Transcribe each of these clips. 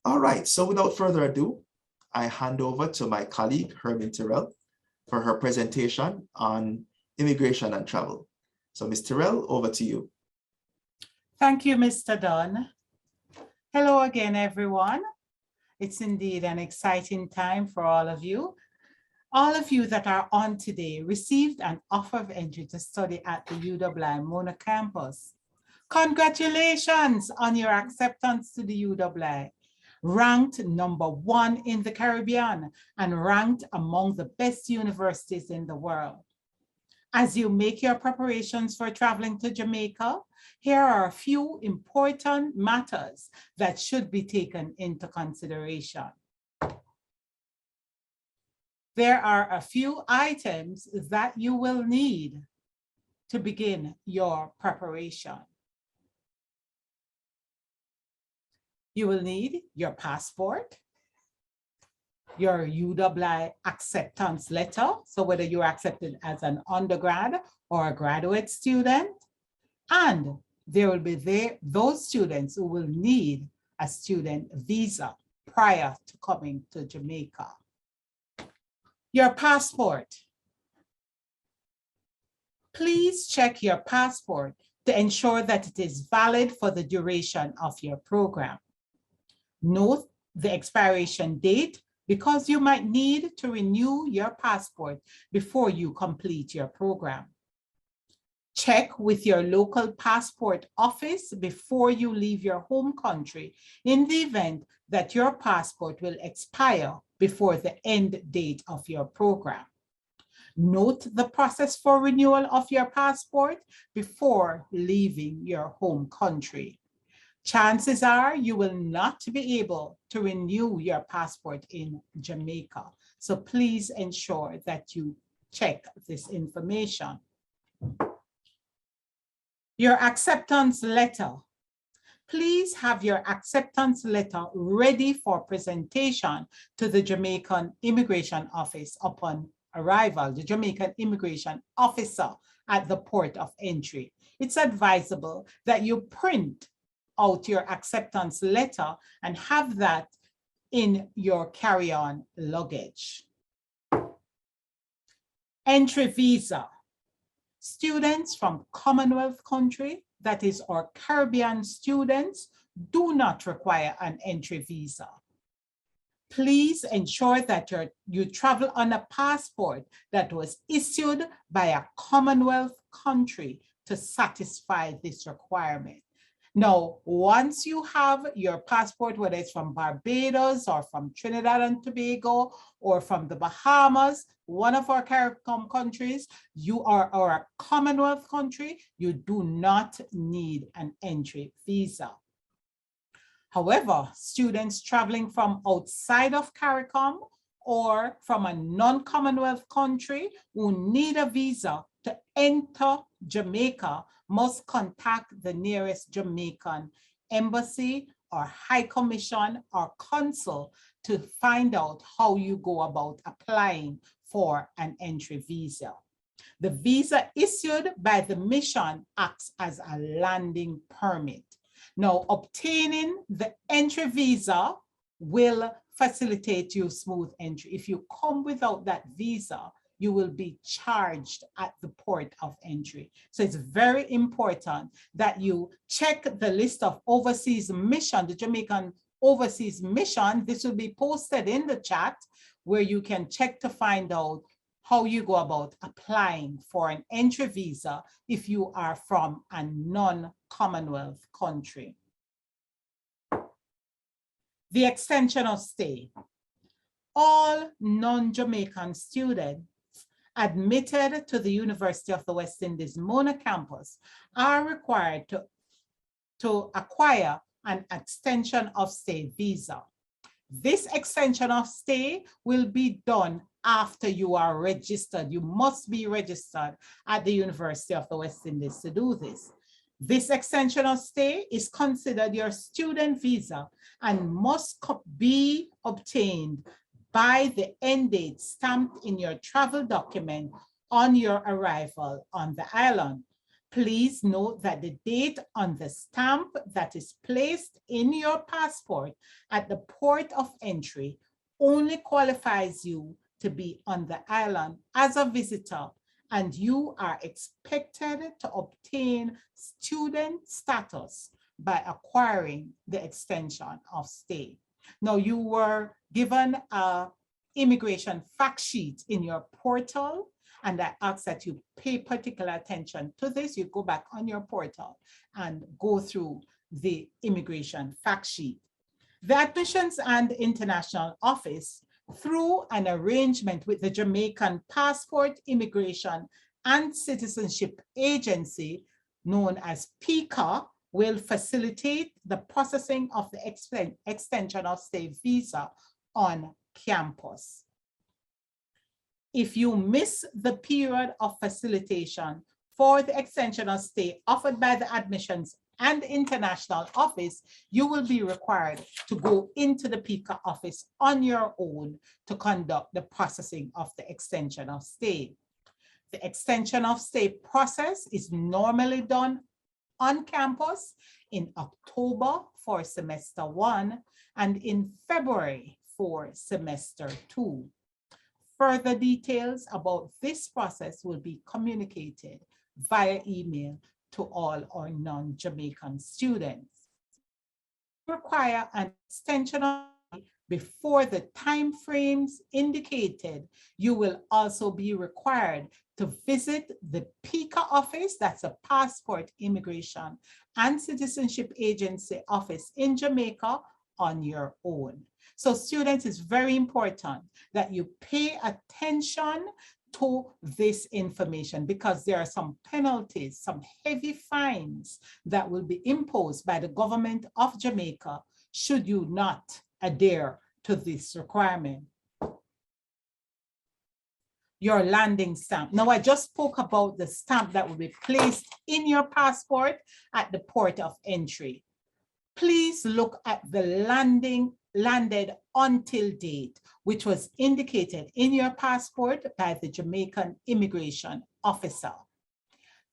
All right, so without further ado, I hand over to my colleague, Hermine Tyrell, for her presentation on immigration and travel. So Ms. Tyrell, over to you. Thank you, Mr. Dunn. Hello again, everyone. It's indeed an exciting time for all of you. All of you that are on today received an offer of entry to study at the UWI Mona campus. Congratulations on your acceptance to the UWI. Ranked #1 in the Caribbean and ranked among the best universities in the world. As you make your preparations for traveling to Jamaica, here are a few important matters that should be taken into consideration. There are a few items that you will need to begin your preparation. You will need your passport, your UWI acceptance letter, so whether you're accepted as an undergrad or a graduate student, and there will be those students who will need a student visa prior to coming to Jamaica. Your passport. Please check your passport to ensure that it is valid for the duration of your program. Note the expiration date because you might need to renew your passport before you complete your program. Check with your local passport office before you leave your home country in the event that your passport will expire before the end date of your program. Note the process for renewal of your passport before leaving your home country. Chances are you will not be able to renew your passport in Jamaica. So please ensure that you check this information. Your acceptance letter. Please have your acceptance letter ready for presentation to the Jamaican Immigration Office upon arrival, the Jamaican Immigration Officer at the port of entry. It's advisable that you print out your acceptance letter and have that in your carry-on luggage. Entry visa. Students from Commonwealth country, that is our Caribbean students, do not require an entry visa. Please ensure that you travel on a passport that was issued by a Commonwealth country to satisfy this requirement. Now, once you have your passport, whether it's from Barbados or from Trinidad and Tobago or from the Bahamas, one of our CARICOM countries, you are a Commonwealth country, you do not need an entry visa. However, students traveling from outside of CARICOM or from a non-Commonwealth country who need a visa to enter Jamaica must contact the nearest Jamaican embassy or High Commission or consul to find out how you go about applying for an entry visa. The visa issued by the mission acts as a landing permit. Now, obtaining the entry visa will facilitate you smooth entry. If you come without that visa, you will be charged at the port of entry. So it's very important that you check the list of overseas mission, the Jamaican overseas mission. This will be posted in the chat where you can check to find out how you go about applying for an entry visa if you are from a non-Commonwealth country. The extension of stay. All non-Jamaican students admitted to the University of the West Indies Mona campus are required to acquire an extension of stay visa. This extension of stay will be done after you are registered. You must be registered at the University of the West Indies to do this. This extension of stay is considered your student visa and must be obtained by the end date stamped in your travel document on your arrival on the island. Please note that the date on the stamp that is placed in your passport at the port of entry only qualifies you to be on the island as a visitor, and you are expected to obtain student status by acquiring the extension of stay. Now, you were given an immigration fact sheet in your portal, and I ask that you pay particular attention to this. You go back on your portal and go through the immigration fact sheet. The Admissions and International Office, through an arrangement with the Jamaican Passport, Immigration and Citizenship Agency, known as PICA, will facilitate the processing of the extension of stay visa on campus. If you miss the period of facilitation for the extension of stay offered by the Admissions and International Office, you will be required to go into the PICA office on your own to conduct the processing of the extension of stay. The extension of stay process is normally done on campus in October for semester 1 and in February for semester 2. Further details about this process will be communicated via email to all our non-Jamaican students. Require an extension of stay before the timeframes indicated, you will also be required to visit the PICA office, that's a Passport, Immigration and Citizenship Agency office in Jamaica, on your own. So students, it's very important that you pay attention to this information, because there are some penalties, some heavy fines that will be imposed by the government of Jamaica should you not adhere to this requirement. Your landing stamp. Now, I just spoke about the stamp that will be placed in your passport at the port of entry. Please look at the landed until date, which was indicated in your passport by the Jamaican immigration officer.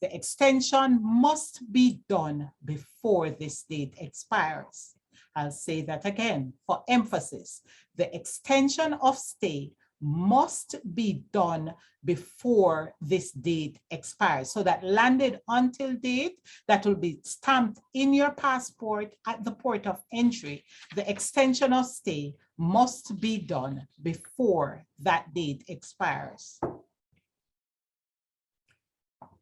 The extension must be done before this date expires. I'll say that again for emphasis. The extension of stay must be done before this date expires. So that landed until date that will be stamped in your passport at the port of entry, the extension of stay must be done before that date expires.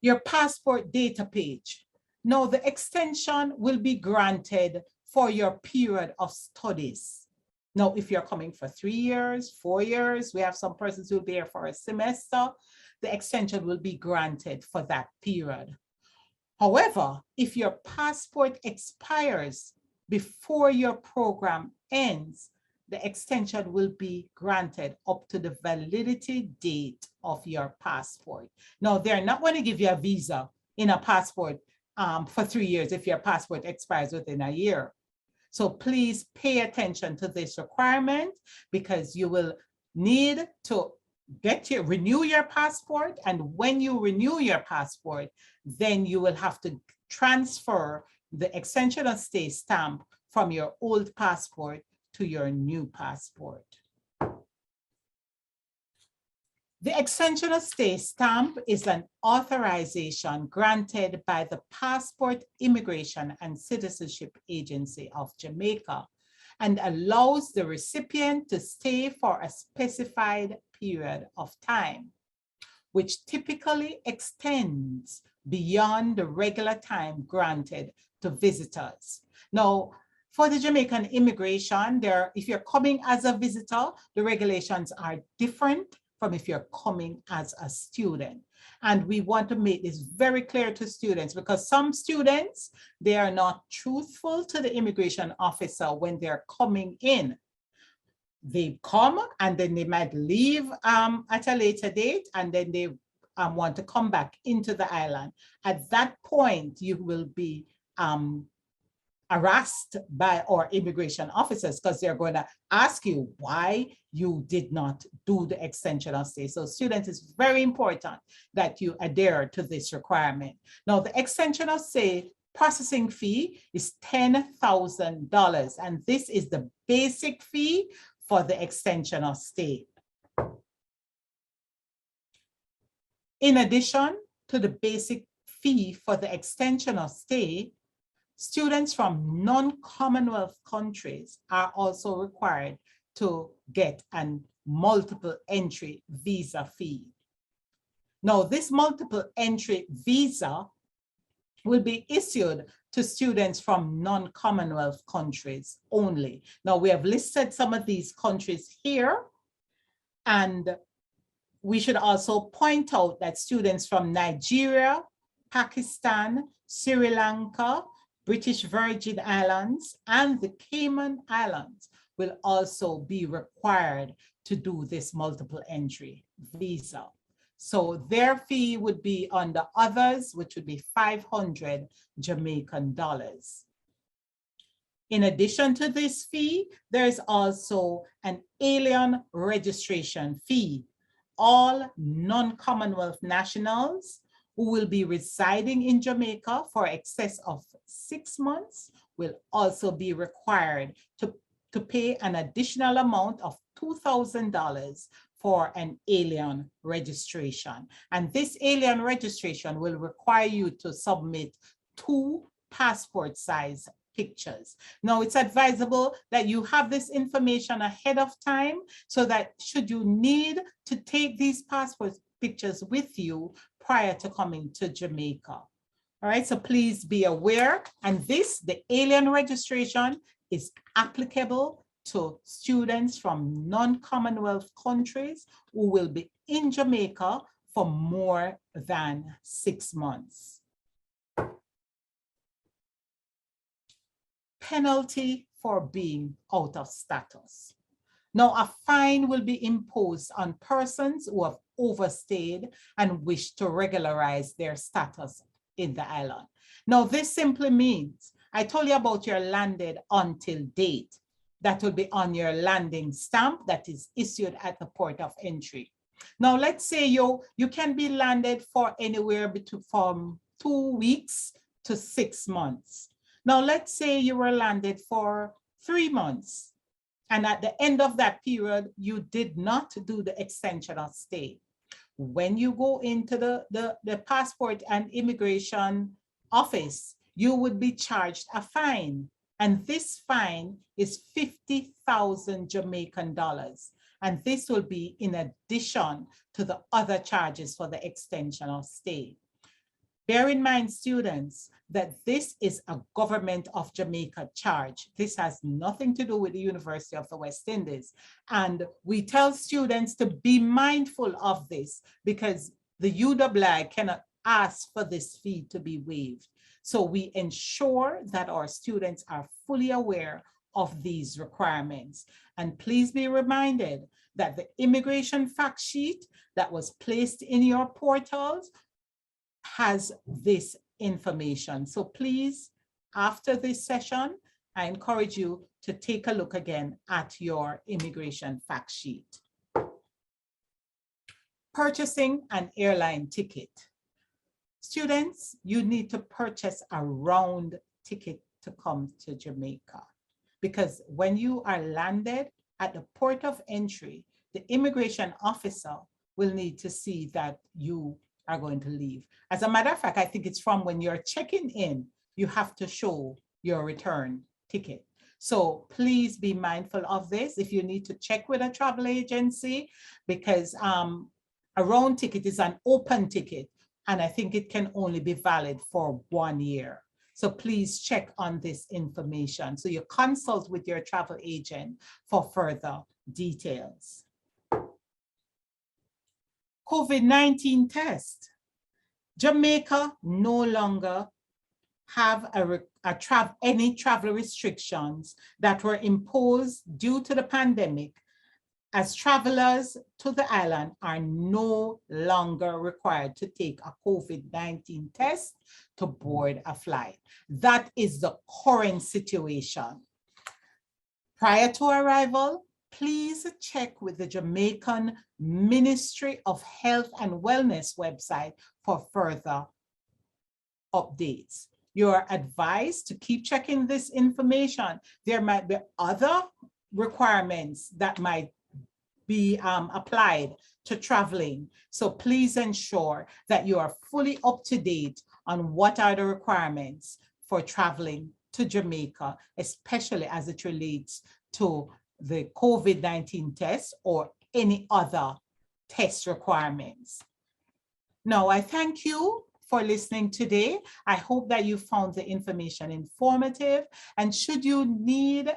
Your passport data page. Now, the extension will be granted for your period of studies. Now, if you're coming for 3 years, 4 years, we have some persons who will be here for a semester, the extension will be granted for that period. However, if your passport expires before your program ends, the extension will be granted up to the validity date of your passport. Now, they're not going to give you a visa in a passport for 3 years if your passport expires within a year. So please pay attention to this requirement, because you will need to renew your passport. And when you renew your passport, then you will have to transfer the extension of stay stamp from your old passport to your new passport. The extension of stay stamp is an authorization granted by the Passport, Immigration and Citizenship Agency of Jamaica and allows the recipient to stay for a specified period of time, which typically extends beyond the regular time granted to visitors. Now, for the Jamaican immigration, if you're coming as a visitor, the regulations are different from if you're coming as a student. And we want to make this very clear to students, because some students, they are not truthful to the immigration officer when they're coming in. They come and then they might leave at a later date, and then they want to come back into the island. At that point, you will be harassed by our immigration officers, because they're going to ask you why you did not do the extension of stay. So students, it's very important that you adhere to this requirement. Now, the extension of stay processing fee is $10,000, and this is the basic fee for the extension of stay. In addition to the basic fee for the extension of stay, students from non-Commonwealth countries are also required to get a multiple entry visa fee. Now, this multiple entry visa will be issued to students from non-Commonwealth countries only. Now, we have listed some of these countries here, and we should also point out that students from Nigeria, Pakistan, Sri Lanka, British Virgin Islands, and the Cayman Islands will also be required to do this multiple entry visa. So their fee would be on the others, which would be 500 Jamaican dollars. In addition to this fee, there is also an alien registration fee. All non-Commonwealth nationals who will be residing in Jamaica for excess of 6 months will also be required to pay an additional amount of $2,000 for an alien registration. And this alien registration will require you to submit 2 passport size pictures. Now, it's advisable that you have this information ahead of time so that should you need to take these passport pictures with you prior to coming to Jamaica. All right, so please be aware. And this, the alien registration, is applicable to students from non-Commonwealth countries who will be in Jamaica for more than 6 months. Penalty for being out of status. Now, a fine will be imposed on persons who have overstayed and wish to regularize their status in the island. Now, this simply means, I told you about your landed until date. That will be on your landing stamp that is issued at the port of entry. Now, let's say you can be landed for anywhere between from 2 weeks to 6 months. Now, let's say you were landed for 3 months, and at the end of that period, you did not do the extension of stay. When you go into the passport and immigration office, you would be charged a fine. And this fine is 50,000 Jamaican dollars. And this will be in addition to the other charges for the extension of stay. Bear in mind, students, that this is a government of Jamaica charge. This has nothing to do with the University of the West Indies. And we tell students to be mindful of this because the UWI cannot ask for this fee to be waived. So we ensure that our students are fully aware of these requirements. And please be reminded that the immigration fact sheet that was placed in your portals has this information. So please, after this session, I encourage you to take a look again at your immigration fact sheet. Purchasing an airline ticket. Students, you need to purchase a round ticket to come to Jamaica, because when you are landed at the port of entry, the immigration officer will need to see that you are going to leave. As a matter of fact, I think it's from when you're checking in, you have to show your return ticket. So please be mindful of this. If you need to check with a travel agency, because a round ticket is an open ticket, and I think it can only be valid for 1 year. So please check on this information. So you consult with your travel agent for further details. COVID-19 test. Jamaica no longer have any travel restrictions that were imposed due to the pandemic as travelers to the island are no longer required to take a COVID-19 test to board a flight. That is the current situation. Prior to arrival, please check with the Jamaican Ministry of Health and Wellness website for further updates. You are advised to keep checking this information. There might be other requirements that might be applied to traveling. So please ensure that you are fully up to date on what are the requirements for traveling to Jamaica, especially as it relates to the COVID-19 test or any other test requirements. Now, I thank you for listening today. I hope that you found the information informative, and should you need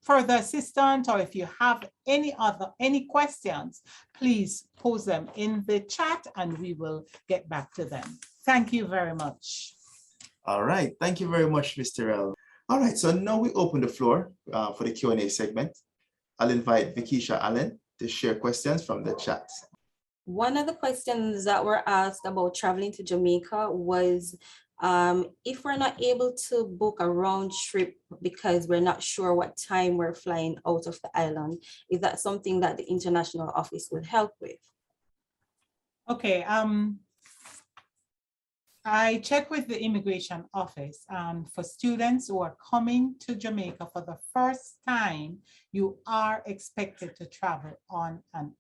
further assistance, or if you have any questions, please post them in the chat and we will get back to them. Thank you very much. All right, thank you very much, Ms. Tyrell. All right, so now we open the floor for the Q&A segment. I'll invite Vikisha Allen to share questions from the chat. One of the questions that were asked about traveling to Jamaica was if we're not able to book a round trip because we're not sure what time we're flying out of the island, is that something that the international office would help with? Okay, I check with the immigration office, and for students who are coming to Jamaica for the first time, you are expected to travel on an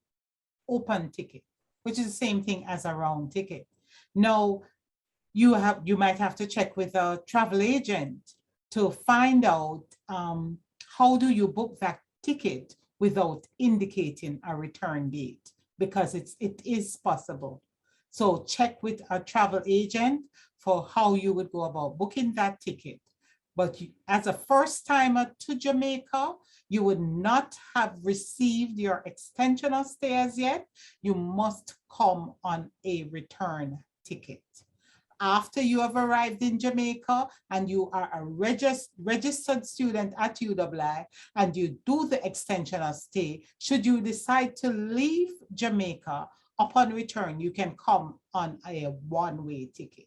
open ticket, which is the same thing as a round ticket. Now, you might have to check with a travel agent to find out how do you book that ticket without indicating a return date, because it is possible. So check with a travel agent for how you would go about booking that ticket. But as a first timer to Jamaica, you would not have received your extension of stay as yet. You must come on a return ticket. After you have arrived in Jamaica and you are a registered student at UWI and you do the extension of stay, should you decide to leave Jamaica, upon return, you can come on a one-way ticket.